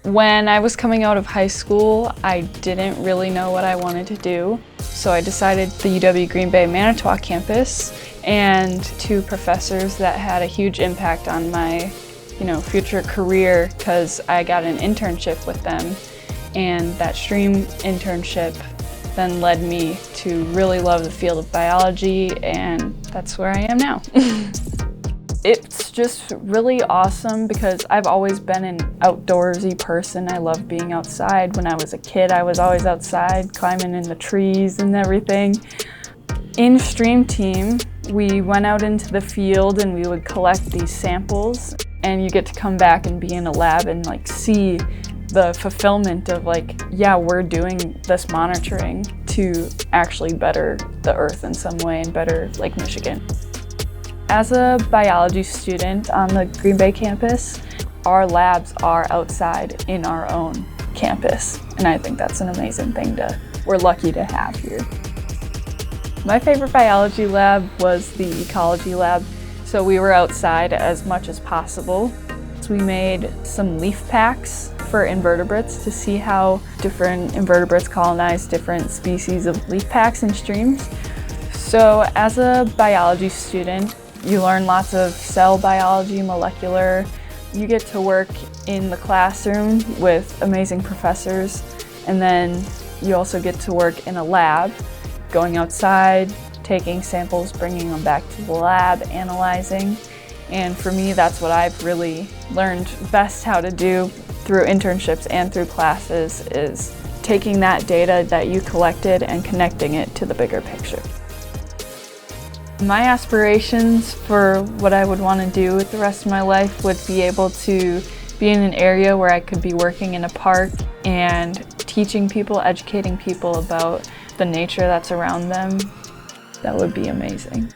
When I was coming out of high school, I didn't really know what I wanted to do. So I decided the UW Green Bay Manitowoc campus, and two professors that had a huge impact on my future career, because I got an internship with them, and that STREAM internship then led me to really love the field of biology, and that's where I am now. It's just really awesome because I've always been an outdoorsy person. I love being outside. When I was a kid, I was always outside, climbing in the trees and everything. In STREAM team, we went out into the field and we would collect these samples, and you get to come back and be in a lab and see the fulfillment of yeah, we're doing this monitoring to actually better the earth in some way and better Lake Michigan. As a biology student on the Green Bay campus, our labs are outside in our own campus, and I think that's an amazing thing we're lucky to have here. My favorite biology lab was the ecology lab, so we were outside as much as possible. So we made some leaf packs for invertebrates to see how different invertebrates colonize different species of leaf packs in streams. So as a biology student, you learn lots of cell biology, molecular. You get to work in the classroom with amazing professors, and then you also get to work in a lab, going outside, taking samples, bringing them back to the lab, analyzing. And for me, that's what I've really learned best how to do through internships and through classes, is taking that data that you collected and connecting it to the bigger picture. My aspirations for what I would want to do with the rest of my life would be able to be in an area where I could be working in a park and teaching people, educating people about the nature that's around them. That would be amazing.